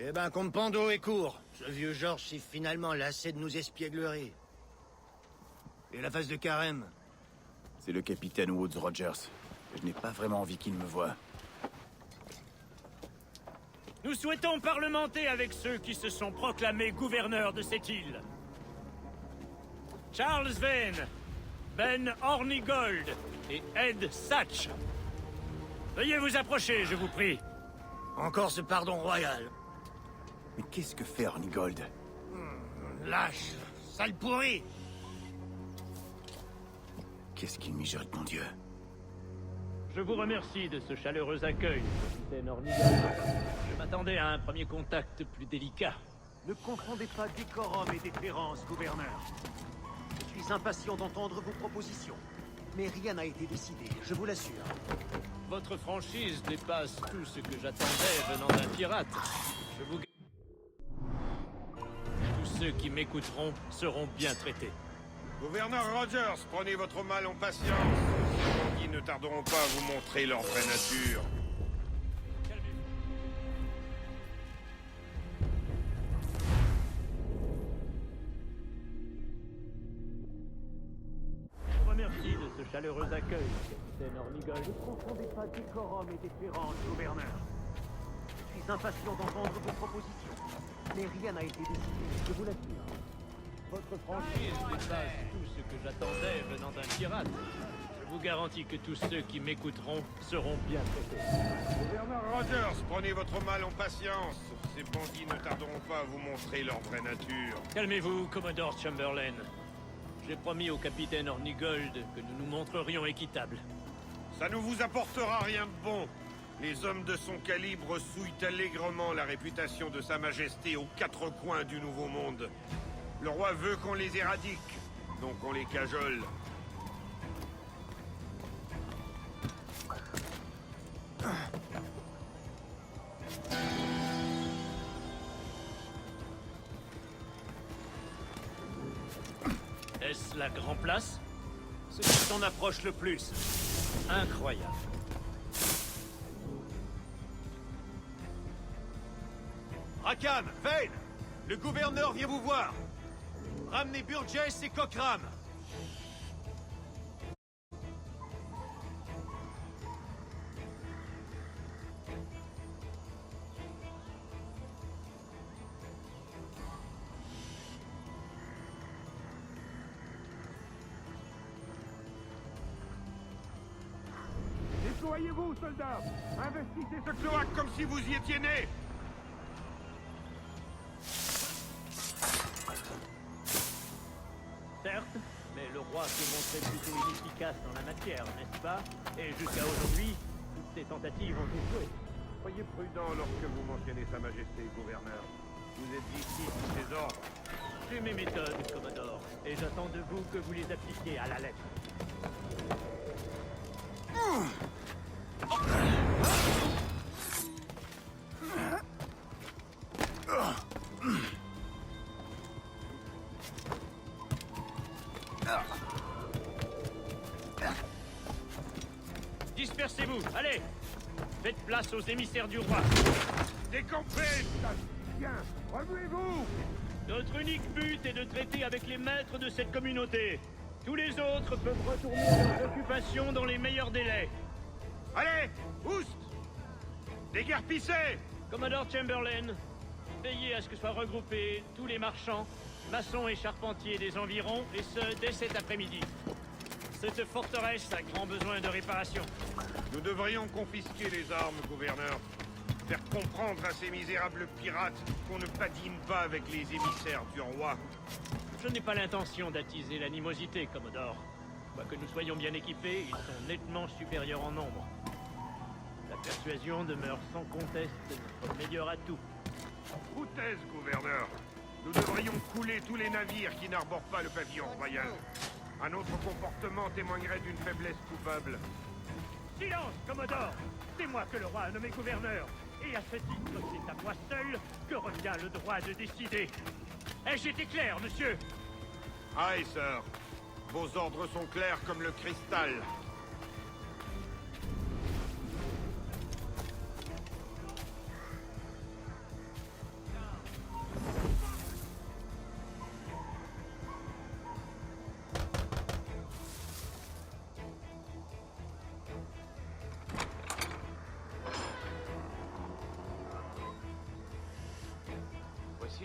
Eh ben, comme Pando est court. Ce vieux Georges s'est finalement lassé de nous espièglerie. Et la face de Carême? C'est le capitaine Woods Rogers. Je n'ai pas vraiment envie qu'il me voie. Nous souhaitons parlementer avec ceux qui se sont proclamés gouverneurs de cette île. Charles Vane, Ben Hornigold et Ed Satch. Veuillez vous approcher, je vous prie. Encore ce pardon royal. Mais qu'est-ce que fait Hornigold? Lâche, sale pourri. Qu'est-ce qu'il mijote, mon Dieu? Je vous remercie de ce chaleureux accueil, capitaine Hornigold. Je m'attendais à un premier contact plus délicat. Ne confondez pas décorum et déférence, gouverneur. Je suis impatient d'entendre vos propositions. Mais rien n'a été décidé, je vous l'assure. Votre franchise dépasse tout ce que j'attendais venant d'un pirate. Je vous... Tous ceux qui m'écouteront seront bien traités. Gouverneur Rogers, prenez votre mal en patience. Ces bandits ne tarderont pas à vous montrer leur vraie nature. Je vous remercie de ce chaleureux accueil, capitaine Hornigold. Ne confondez pas décorum et déférence, gouverneur. Je suis impatient d'entendre vos propositions. Mais rien n'a été décidé, je vous l'assure. Votre franchise dépasse tout ce que j'attendais venant d'un pirate. Je vous garantis que tous ceux qui m'écouteront seront bien traités. Gouverneur Rogers, prenez votre mal en patience. Ces bandits ne tarderont pas à vous montrer leur vraie nature. Calmez-vous, Commodore Chamberlain. J'ai promis au capitaine Hornigold que nous nous montrerions équitables. Ça ne vous apportera rien de bon. Les hommes de son calibre souillent allègrement la réputation de Sa Majesté aux quatre coins du Nouveau Monde. Le roi veut qu'on les éradique, donc on les cajole. Est-ce la Grand Place? Ce qui s'en approche le plus. Incroyable. Rackham, Vane, le gouverneur vient vous voir. Ramenez Burgess et Cockram. Déployez-vous, soldats! Investissez ce cloaque comme si vous y étiez nés! Certes, mais le roi s'est montré plutôt inefficace en la matière, n'est-ce pas? Et jusqu'à aujourd'hui, toutes ces tentatives ont échoué. Soyez prudent lorsque vous mentionnez Sa Majesté, gouverneur. Vous êtes ici sous ses ordres. J'ai mes méthodes, Commodore, et j'attends de vous que vous les appliquiez à la lettre. Dispersez-vous, allez! Faites place aux émissaires du roi. Décampez! Bien, remuez-vous! Notre unique but est de traiter avec les maîtres de cette communauté. Tous les autres peuvent retourner à leurs occupations dans les meilleurs délais. Allez, oust! Déguerpissez! Commodore Chamberlain, veillez à ce que soient regroupés tous les marchands, maçons et charpentiers des environs, et ce, dès cet après-midi. Cette forteresse a grand besoin de réparation. Nous devrions confisquer les armes, gouverneur. Faire comprendre à ces misérables pirates qu'on ne badine pas avec les émissaires du roi. Je n'ai pas l'intention d'attiser l'animosité, Commodore. Quoique nous soyons bien équipés, ils sont nettement supérieurs en nombre. La persuasion demeure sans conteste notre meilleur atout. Foutaise, gouverneur. Nous devrions couler tous les navires qui n'arborent pas le pavillon royal. Un autre comportement témoignerait d'une faiblesse coupable. Silence, Commodore! C'est moi que le roi a nommé gouverneur. Et à ce titre, c'est à moi seul que revient le droit de décider. Ai-je été clair, monsieur? Aye, sir. Vos ordres sont clairs comme le cristal.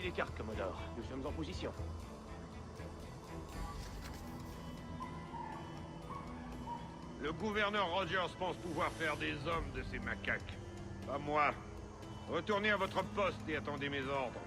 Voici les cartes, Commodore. Nous sommes en position. Le gouverneur Rogers pense pouvoir faire des hommes de ces macaques. Pas moi. Retournez à votre poste et attendez mes ordres.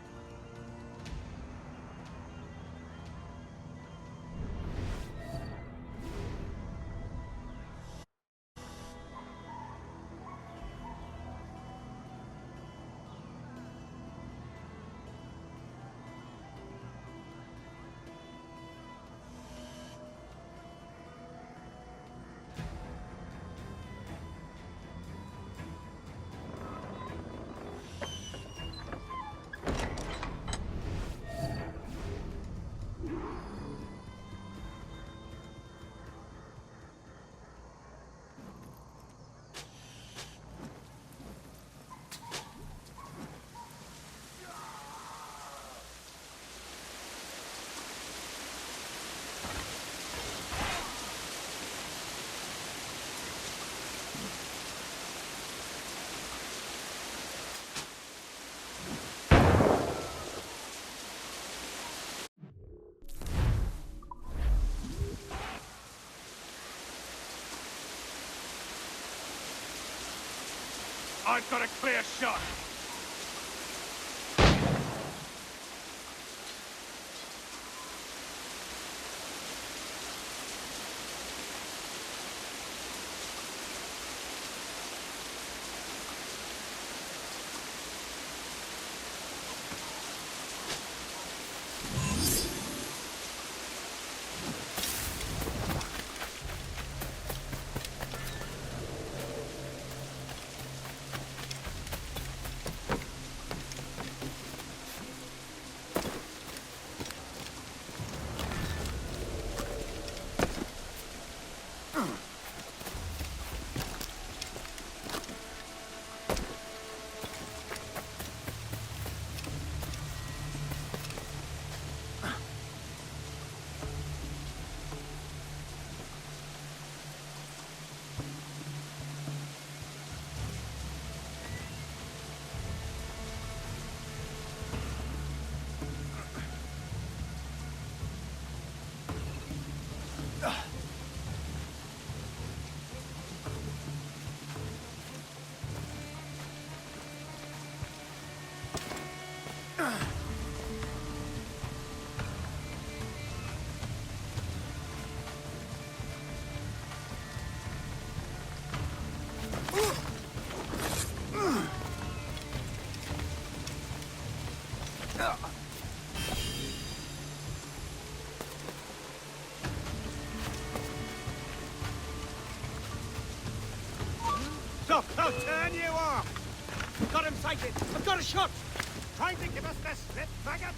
I've got a clear shot. Stop! I'll turn you off! Got him sighted! I've got a shot! Trying to give us the slip, faggot!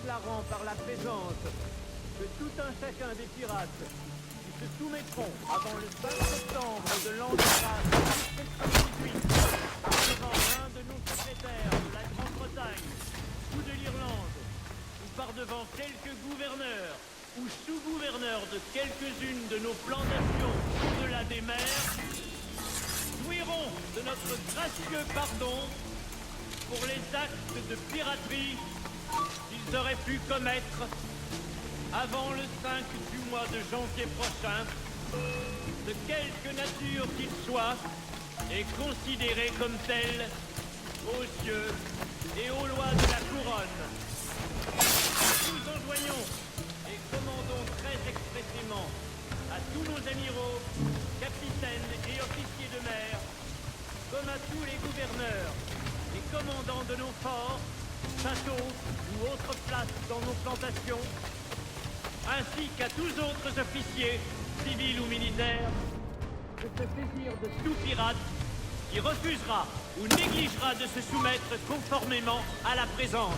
déclarant par la présence que tout un chacun des pirates qui se soumettront avant le 5 septembre de l'an de grâce 1718 devant l'un de nos secrétaires de la Grande-Bretagne ou de l'Irlande, ou par devant quelques gouverneurs ou sous-gouverneurs de quelques-unes de nos plantations au-delà des mers, jouiront de notre gracieux pardon pour les actes de piraterie qu'ils auraient pu commettre avant le 5 du mois de janvier prochain, de quelque nature qu'il soit, et considérés comme tels aux yeux et aux lois de la couronne. Nous enjoignons et commandons très expressément à tous nos amiraux, capitaines et officiers de mer, comme à tous les gouverneurs et commandants de nos forts, châteaux ou autres places dans nos plantations, ainsi qu'à tous autres officiers, civils ou militaires, de se saisir de tout pirate qui refusera ou négligera de se soumettre conformément à la présente.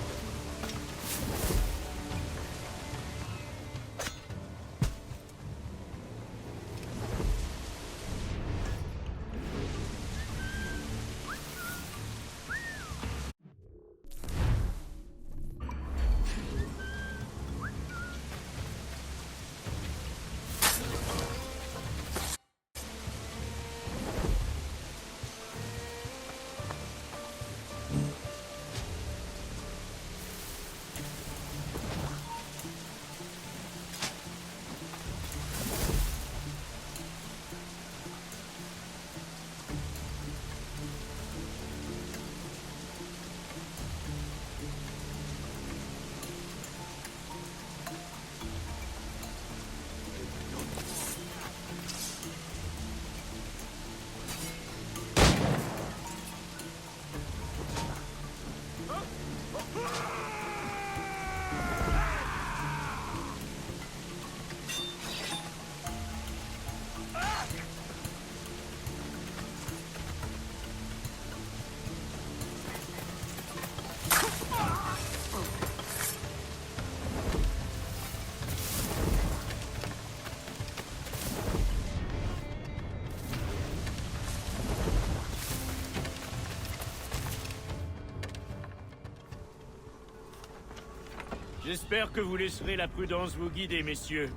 J'espère que vous laisserez la prudence vous guider, messieurs,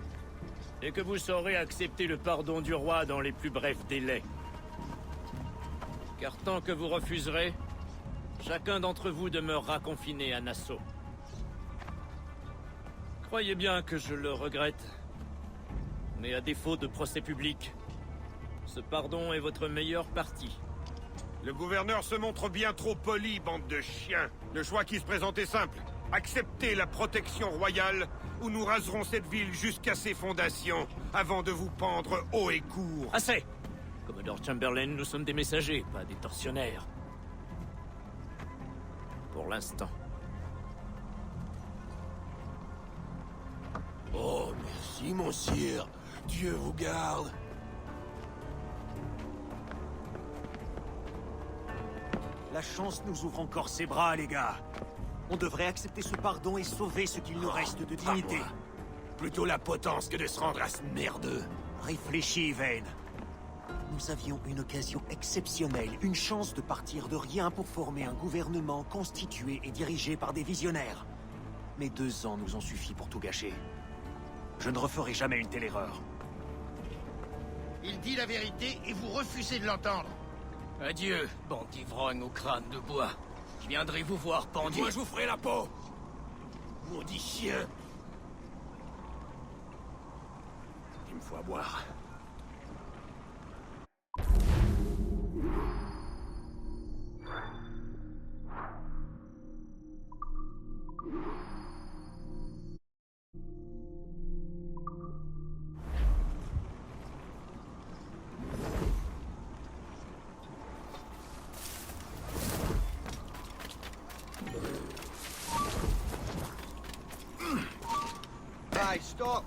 et que vous saurez accepter le pardon du roi dans les plus brefs délais. Car tant que vous refuserez, chacun d'entre vous demeurera confiné à Nassau. Croyez bien que je le regrette, mais à défaut de procès public, ce pardon est votre meilleure partie. Le gouverneur se montre bien trop poli, bande de chiens. Le choix qui se présente est simple. Acceptez la protection royale, ou nous raserons cette ville jusqu'à ses fondations, avant de vous pendre haut et court. Assez! Commodore Chamberlain, nous sommes des messagers, pas des tortionnaires. Pour l'instant. Oh, merci, mon sire. Dieu vous garde. La chance nous ouvre encore ses bras, les gars. On devrait accepter ce pardon et sauver ce qu'il nous reste de dignité. Pas moi. Plutôt la potence que de se rendre à ce merdeux. Réfléchis, Vayne. Nous avions une occasion exceptionnelle, une chance de partir de rien pour former un gouvernement constitué et dirigé par des visionnaires. Mais 2 ans nous ont suffi pour tout gâcher. Je ne referai jamais une telle erreur. Il dit la vérité et vous refusez de l'entendre. Adieu, bande d'ivrognes au crâne de bois. Je viendrai vous voir pendu. Moi, je vous ferai la peau. Maudit chien. Il me faut à boire. Hey, stop!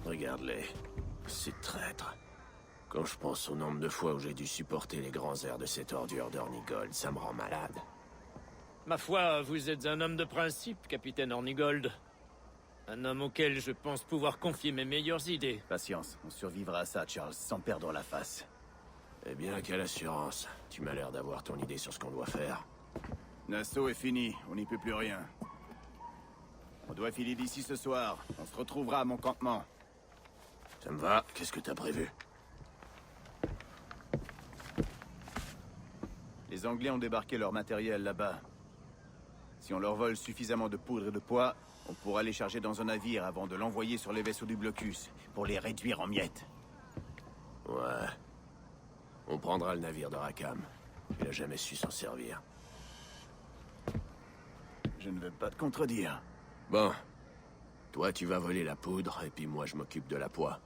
Regarde-les. Ces traîtres. Quand je pense au nombre de fois où j'ai dû supporter les grands airs de cette ordure d'Ornigold, ça me rend malade. Ma foi, vous êtes un homme de principe, capitaine Ornigold. Un homme auquel je pense pouvoir confier mes meilleures idées. Patience, on survivra à ça, Charles, sans perdre la face. Eh bien, quelle assurance. Tu m'as l'air d'avoir ton idée sur ce qu'on doit faire. L'assaut est fini, on n'y peut plus rien. On doit filer d'ici ce soir. On se retrouvera à mon campement. Ça me va. Qu'est-ce que t'as prévu? Les Anglais ont débarqué leur matériel là-bas. Si on leur vole suffisamment de poudre et de poids, on pourra les charger dans un navire avant de l'envoyer sur les vaisseaux du blocus, pour les réduire en miettes. Ouais. On prendra le navire de Rackham. Il a jamais su s'en servir. Je ne veux pas te contredire. Bon. Toi, tu vas voler la poudre, et puis moi, je m'occupe de la poix.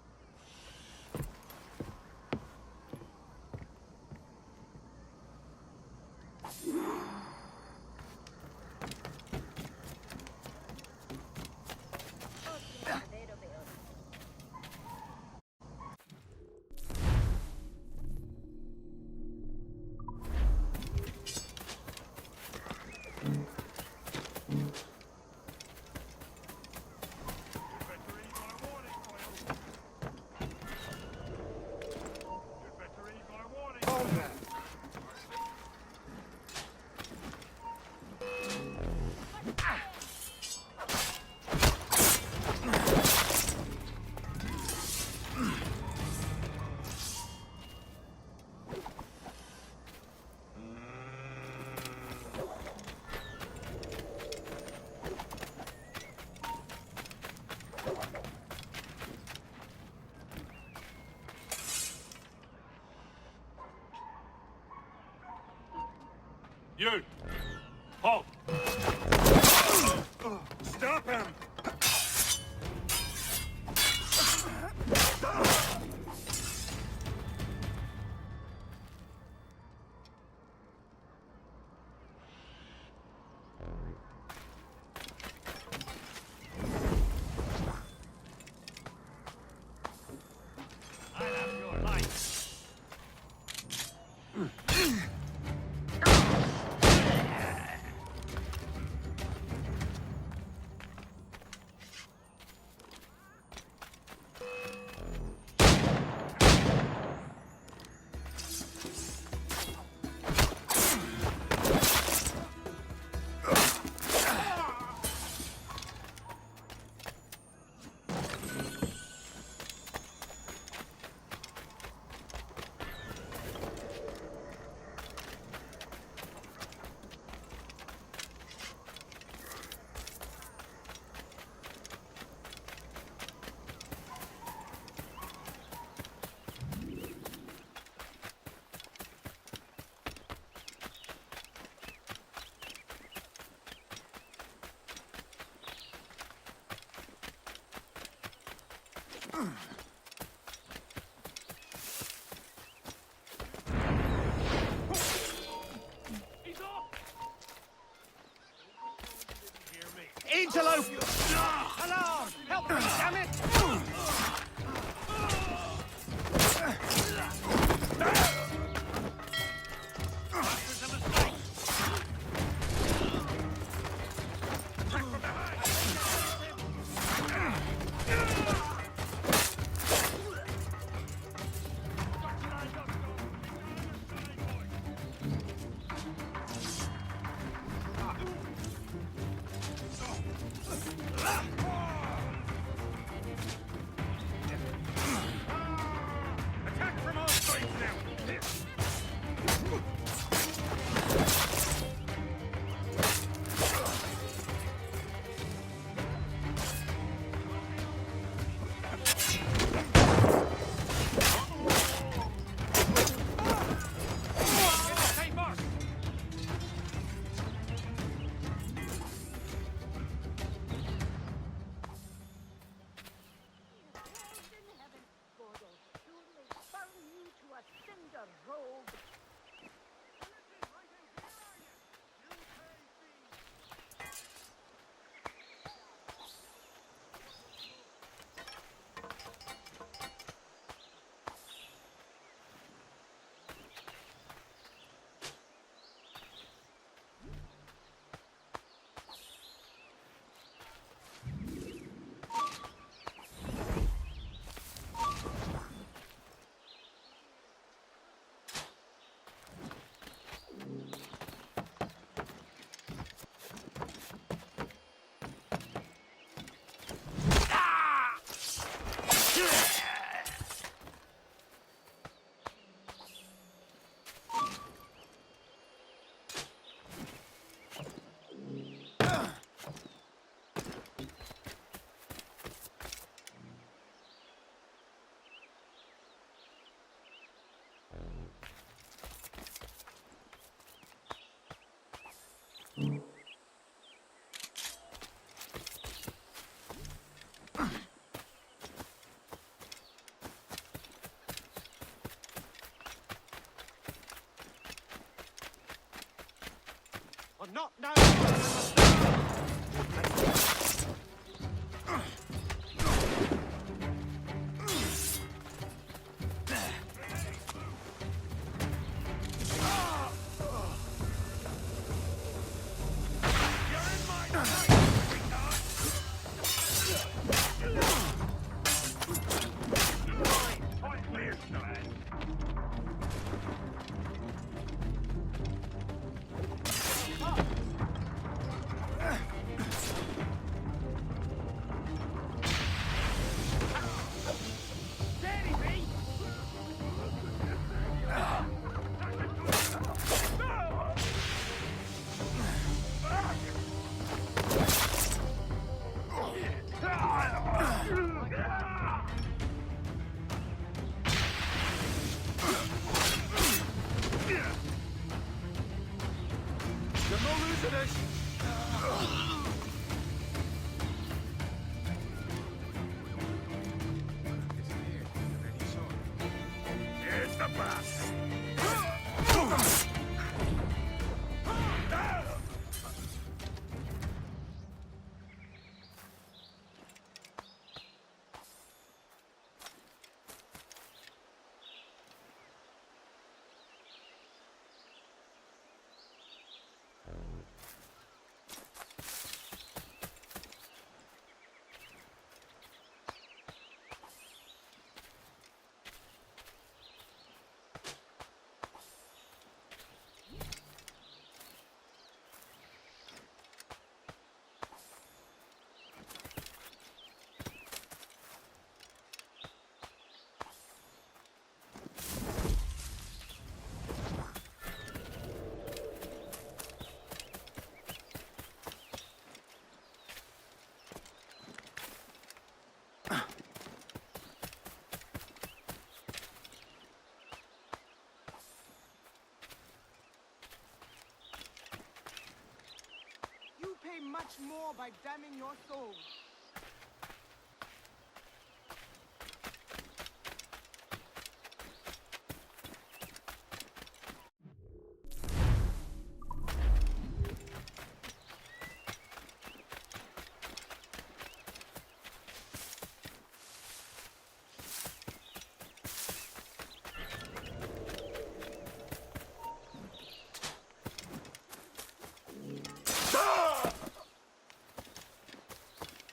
You! Halt! Stop him! I have your life. He's off! Interlope! Alarm! Help me, damn it! not known. Here's the bus. You pay much more by damning your soul.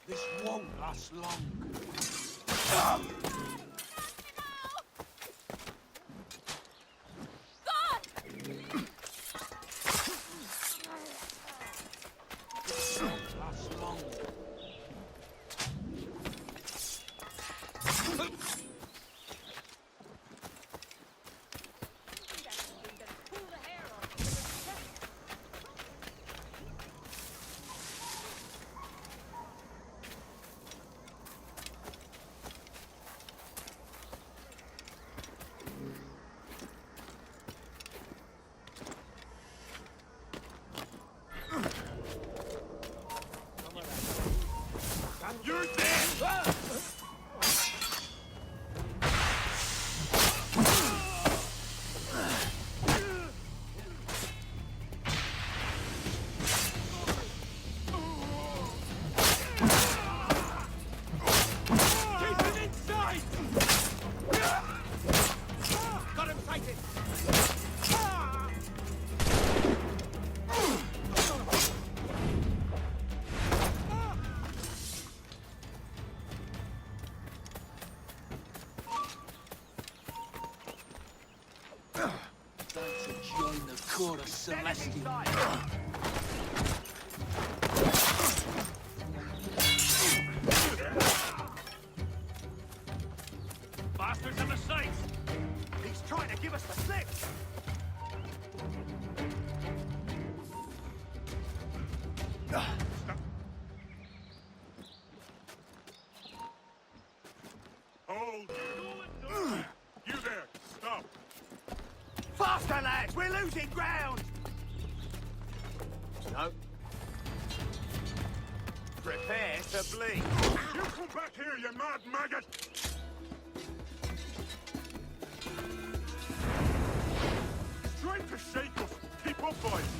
This won't last long. Last long. You're dead! Keep him inside! Got him sighted! Join the court of Celestial. Bastards in the sights! He's trying to give us the slip. Hold! You there! Stop! Faster, lads! We're losing ground! No. Prepare to bleed. You come back here, you mad maggot! He's trying to shake us! Keep up, boys!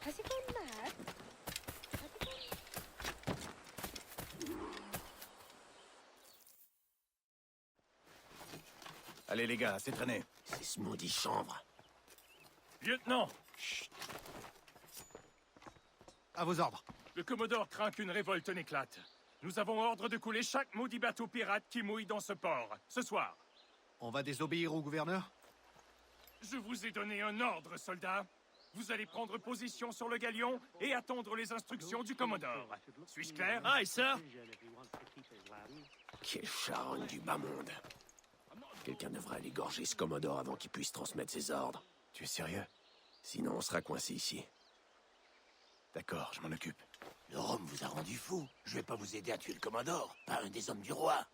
Has he gone mad? Allez les gars, c'est traîné. C'est ce maudit chanvre. Lieutenant, À vos ordres. le Commodore craint qu'une révolte n'éclate. Nous avons ordre de couler chaque maudit bateau pirate qui mouille dans ce port, ce soir. On va désobéir au gouverneur? Je vous ai donné un ordre, soldat. Vous allez prendre position sur le galion et attendre les instructions du Commodore. Suis-je clair? Aye, sir. Quelle charogne du bas monde. Quelqu'un devrait aller gorger ce Commodore avant qu'il puisse transmettre ses ordres. Tu es sérieux? Sinon, on sera coincé ici. D'accord, je m'en occupe. Le rhum vous a rendu fou. Je vais pas vous aider à tuer le Commodore, pas un des hommes du roi.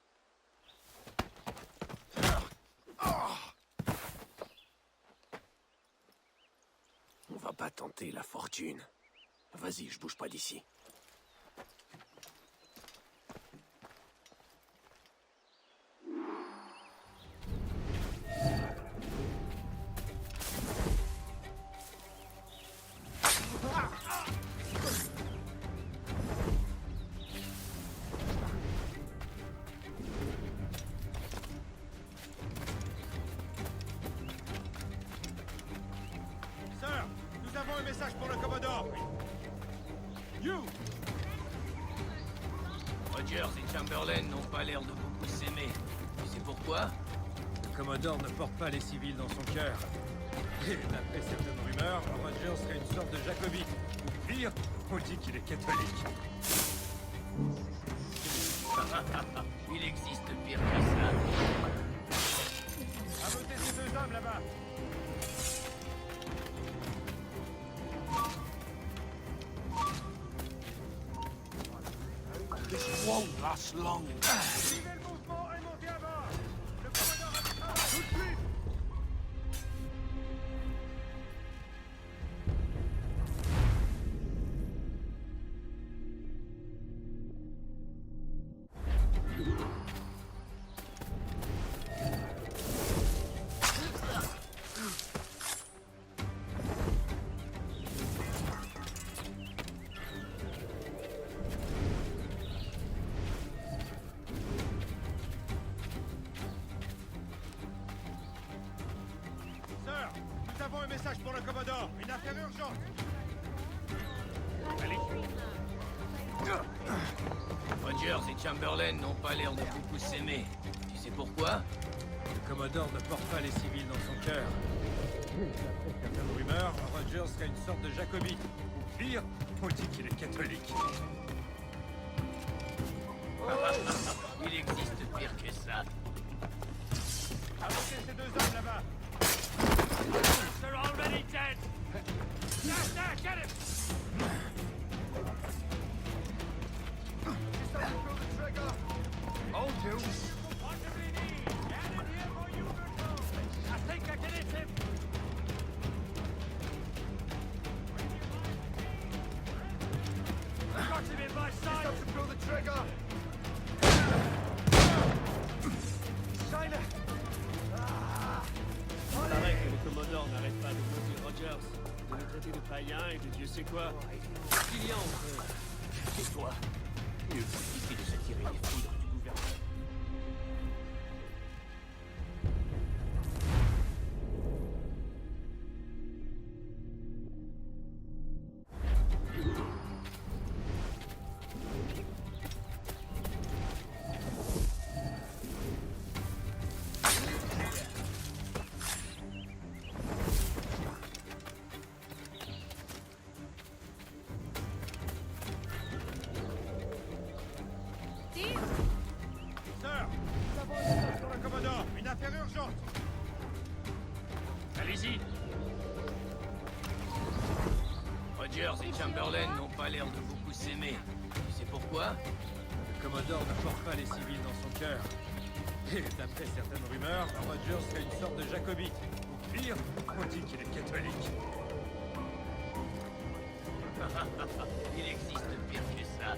On va pas tenter la fortune. Vas-y, je bouge pas d'ici. Sir, nous avons un message pour le Commodore. You! Rogers et Chamberlain n'ont pas l'air de beaucoup s'aimer. Tu sais pourquoi? Le Commodore ne porte pas les civils dans son cœur. Et d'après certaines rumeurs, Rogers serait une sorte de jacobite. Ou pire, on dit qu'il est catholique. Il existe pire que ça. À voter ces deux hommes là-bas. This won't last long. Suivez le mouvement et montez à bord. Le Commodore attaquera tout de suite. Sir, nous avons un message pour le Commodore. Une affaire urgente. Rogers et Chamberlain n'ont pas l'air de beaucoup s'aimer. Tu sais pourquoi? Le Commodore ne porte pas les civils dans son cœur. D'après certaines rumeurs, Rogers serait une sorte de jacobite. Ou pire, on dit qu'il est catholique. Il existe pire que ça. À voter ces deux hommes là-bas. They're already dead. There, get him. Hold you. What do we need? Get in here for you control. I think I can hit him. Got him in my sight. To pull the trigger. China. de nous traiter de païens et de Dieu sait quoi. Qu'est-ce qu'il y a entre eux? Tais-toi. Mieux vaut éviter de s'attirer les foudres du gouvernement. Sir, nous avons un message pour le commodore. Une affaire urgente. Allez-y. Rogers et Chamberlain n'ont pas l'air de beaucoup s'aimer. Tu sais pourquoi? Le commodore ne porte pas les civils dans son cœur. Et d'après certaines rumeurs, Rogers serait une sorte de jacobite. Ou pire, on dit qu'il est catholique. Il existe pire que ça.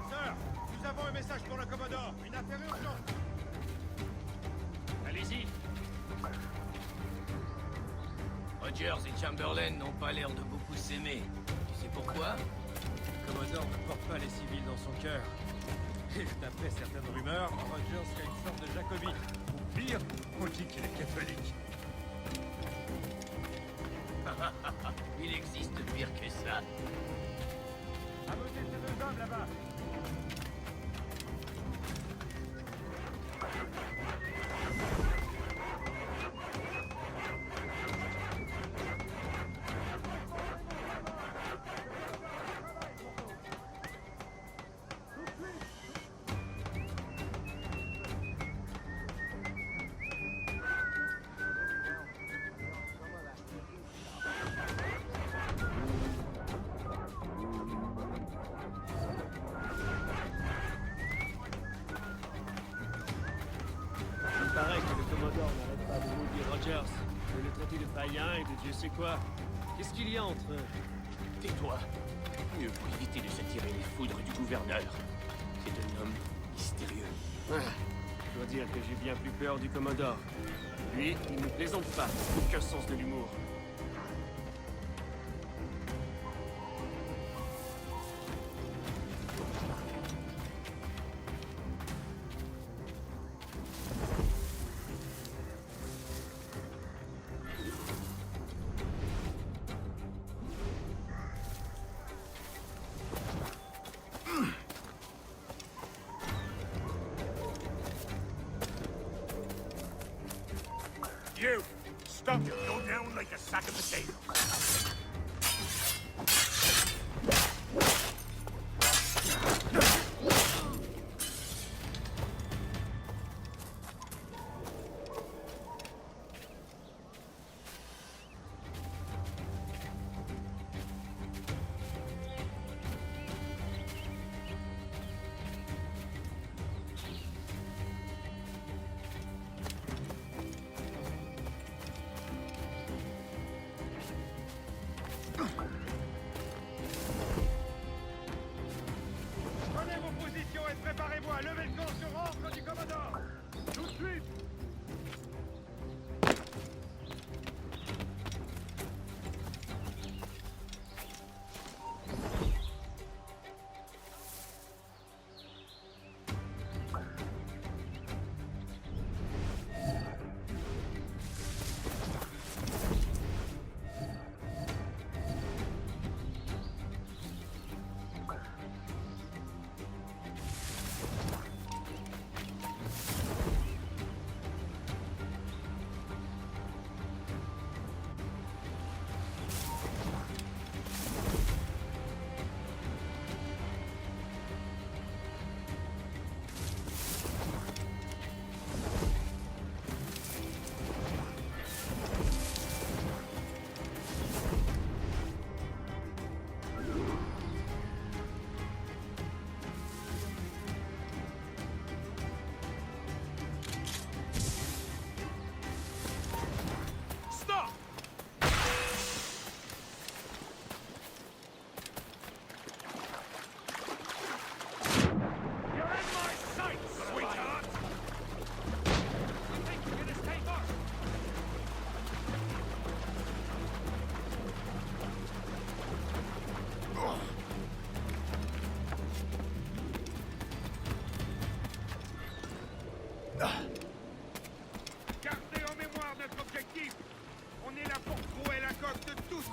Sir, nous avons un message pour le commodore. Une affaire urgente. Allez-y. Rogers et Chamberlain n'ont pas l'air de beaucoup s'aimer. Tu sais pourquoi? Le commodore ne porte pas les civils dans son cœur. Et d'après certaines rumeurs, Rogers serait une sorte de jacobite. Ou pire, on dit qu'il est catholique. Il existe pire que ça. Amontez ces deux hommes là-bas. Il paraît que le commodore n'arrête pas de maudire Rogers, de le traiter de païen et de Dieu sait quoi. Qu'est-ce qu'il y a entre eux? Tais-toi. Mieux vaut éviter de s'attirer les foudres du gouverneur. C'est un homme mystérieux. Je dois dire que j'ai bien plus peur du commodore. Lui, il ne plaisante pas. Aucun sens de l'humour. You! Stop! Go down like a sack of potatoes.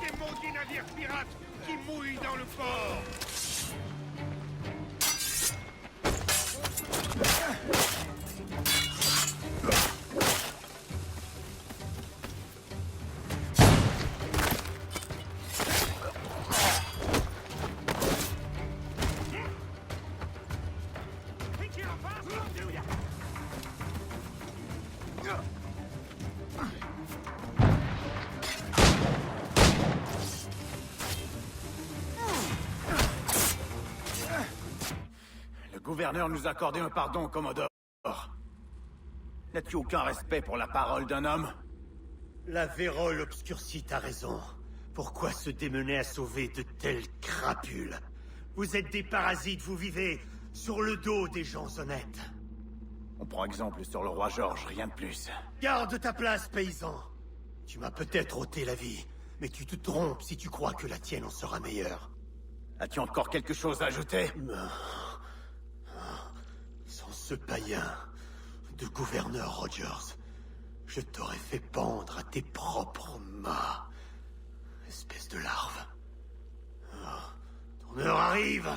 Ces maudits navires pirates qui mouillent dans le port. Le gouverneur nous a accordé un pardon, Commodore. N'as-tu aucun respect pour la parole d'un homme? La vérole obscurcie ta raison. Pourquoi se démener à sauver de telles crapules? Vous êtes des parasites, vous vivez sur le dos des gens honnêtes. On prend exemple sur le roi George, rien de plus. Garde ta place, paysan. Tu m'as peut-être ôté la vie, mais tu te trompes si tu crois que la tienne en sera meilleure. As-tu encore quelque chose à ajouter? Sans ce païen de gouverneur Rogers, je t'aurais fait pendre à tes propres mâts. Espèce de larve. Ton heure arrive.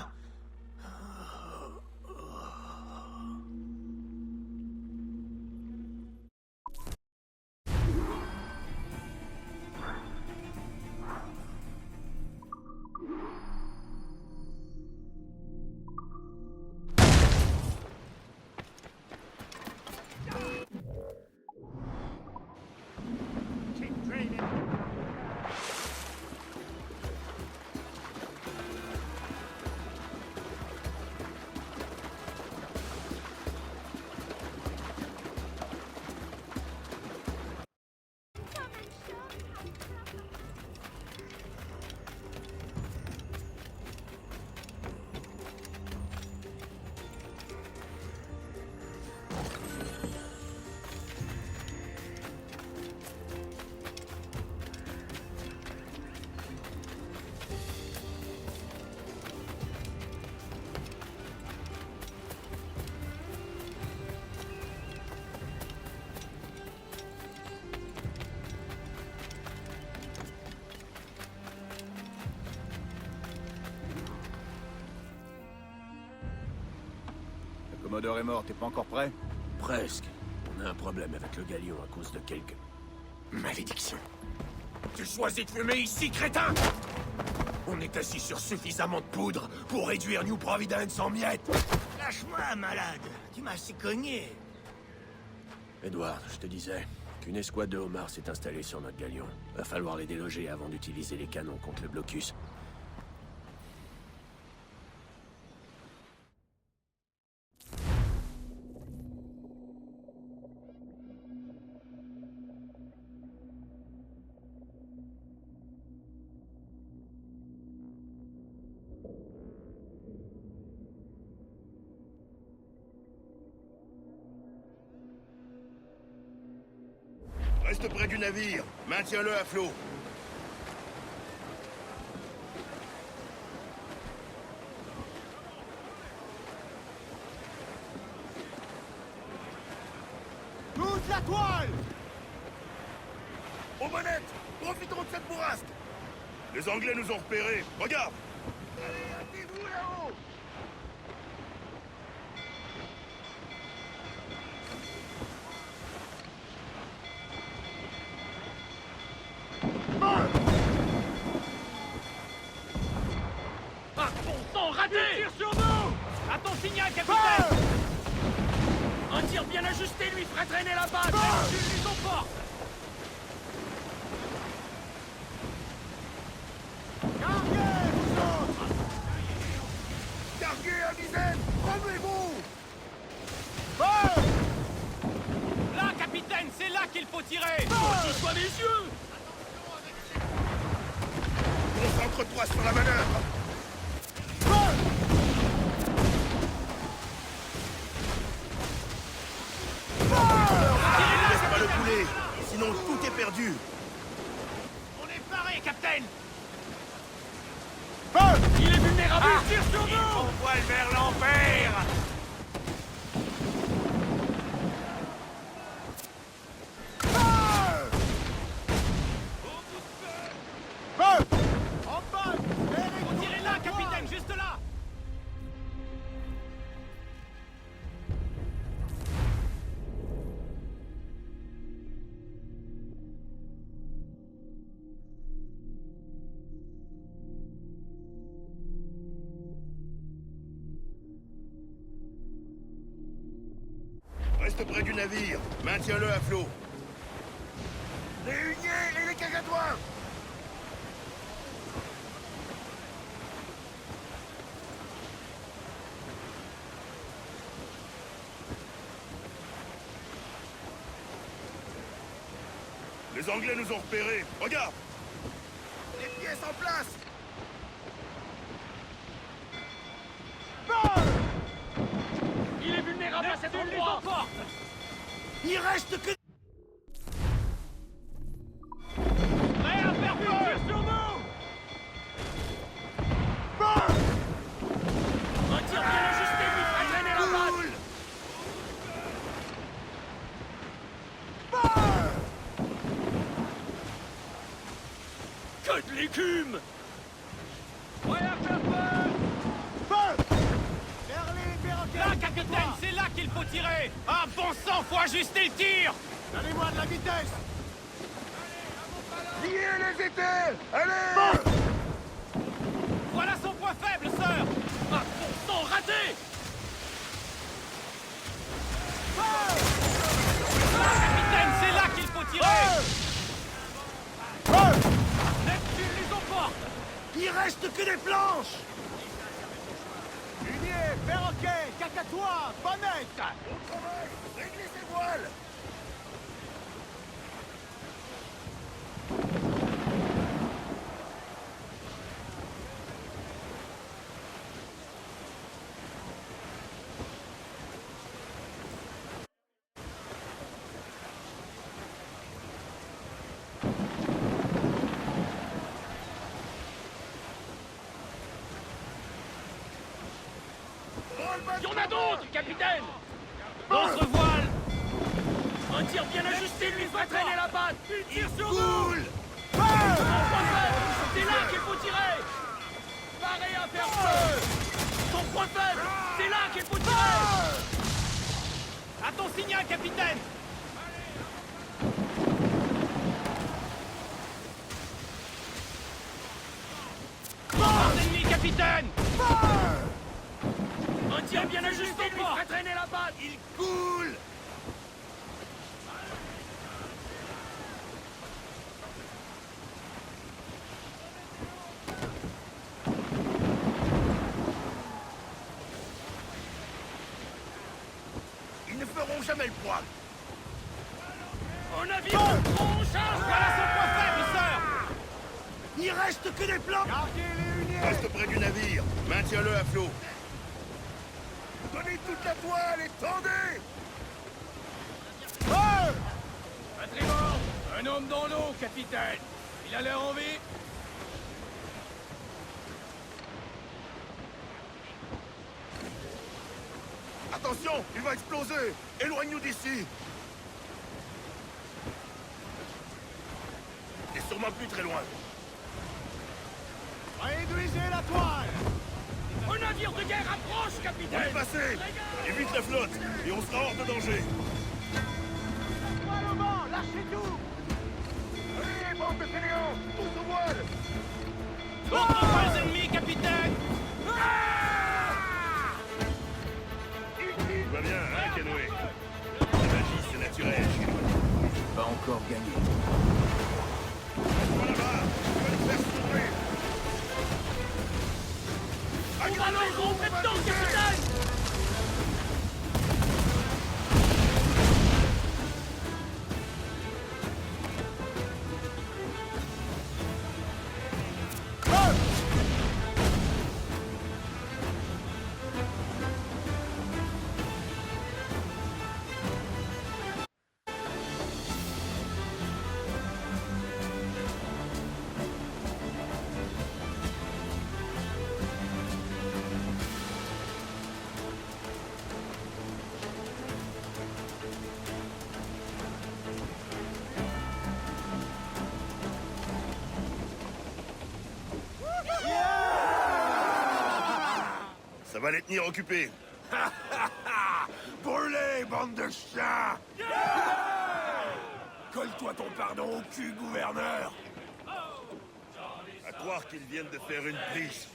Le Commodore est mort, t'es pas encore prêt? Presque. On a un problème avec le galion à cause de quelques... malédictions. Tu choisis de fumer ici, crétin! On est assis sur suffisamment de poudre pour réduire New Providence en miettes! Lâche-moi, malade. Tu m'as assez cogné. Edward, je te disais qu'une escouade de homards s'est installée sur notre galion. Va falloir les déloger avant d'utiliser les canons contre le blocus. Reste près du navire. Maintiens-le à flot. Toute la toile! Aux manettes! Profitons de cette bourrasque! Les Anglais nous ont repérés. Regarde! Allez, hâtez-vous là-haut! Ah, bon sang, raté! Tire sur nous! À ton signal, capitaine! Un tir bien ajusté lui ferait traîner la base! Ils sont forts! Carguez, vous autres! Carguez à dizaine! Relevez-vous! Là, capitaine, c'est là qu'il faut tirer! Que ce soit mes yeux! Concentre-toi sur la manœuvre! Laisse pas le couler, sinon tout est perdu! On est paré, capitaine! Il est vulnérable! Il tire sur nous! On voile vers l'enfer! Reste près du navire. Maintiens-le à flot. Les huniers et les cagatois! Les Anglais nous ont repérés. Regarde! Les pièces en place! Il est vulnérable à cet endroit. Il reste que... Prêt à faire feu sur nous. Un tir bien ajusté lui fera traîner la balle. Que de l'écume. Prêt à faire feu. Là, capitaine, c'est là qu'il faut tirer. Ah, bon sang, faut ajuster le tir. Donnez-moi de la vitesse. Liez les étés! Allez! Voilà son point faible, sœur. Ah, bon sang, raté. Là, capitaine, c'est là qu'il faut tirer. Neptune les emporte. Il reste que des planches. Hunier, perroquet, cacatois, bonnette. Au travail! Réglez ces voiles! Il y en a d'autres, capitaine. D'autres voiles. Un tir bien ajusté lui fera traîner la batte. Il tire sur nous. C'est là qu'il faut tirer. Paré à faire feu. Son point faible, c'est là qu'il faut tirer. À ton signal, capitaine. Pas ennemi, capitaine. Un tir bien ajusté lui fera traîner la batte. Il coule! Ils ne feront jamais le poids! En avion, on charge. Voilà son point faible, sœur. Il reste que des planches. Reste près du navire. Maintiens-le à flot. Donnez toute la toile et tendez! Un tribord. Un homme dans l'eau, capitaine. Il a l'air en vie. Attention, il va exploser! Éloigne-nous d'ici! Il est sûrement plus très loin. Réduisez la toile. Un navire de guerre approche, On est capitaine. passé! Évite la flotte et on sera hors de danger. Toile au vent, lâchez tout. Allez, bande de fainéants! Tous au voile! D'autres voiles ennemis, capitaine. Tout va bien, hein, Canoë? La magie, c'est naturel chez nous. Pas encore gagné. Reste-toi là-bas! Tu vas nous faire sauter! On va leur rentrer dedans, capitaine. Ça va les tenir occupés. Brûlez, bande de chiens! Colle-toi ton pardon au cul, gouverneur! À croire qu'ils viennent de faire une prise.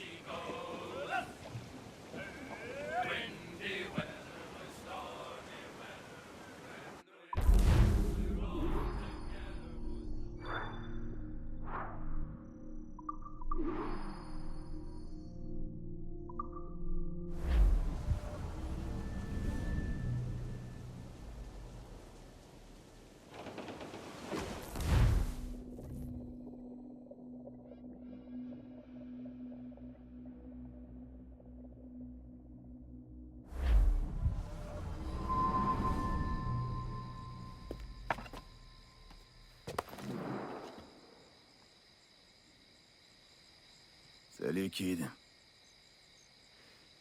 Salut, Kid.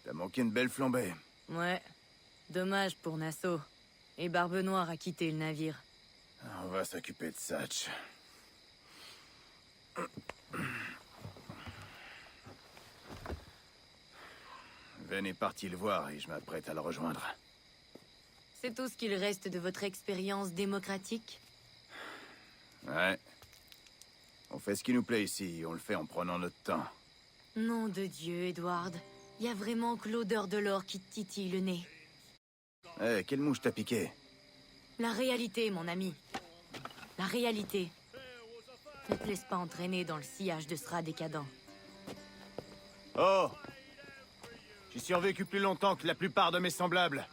T'as manqué une belle flambée. Ouais. Dommage pour Nassau. Et Barbe Noire a quitté le navire. On va s'occuper de Satch. Ven est parti le voir et je m'apprête à le rejoindre. C'est tout ce qu'il reste de votre expérience démocratique? Ouais. On fait ce qui nous plaît ici, et on le fait en prenant notre temps. Nom de Dieu, Edward. Y a vraiment que l'odeur de l'or qui te titille le nez. Eh, quelle mouche t'a piqué? La réalité, mon ami. La réalité. Ne te laisse pas entraîner dans le sillage de Sra décadent. Oh! J'ai survécu plus longtemps que la plupart de mes semblables.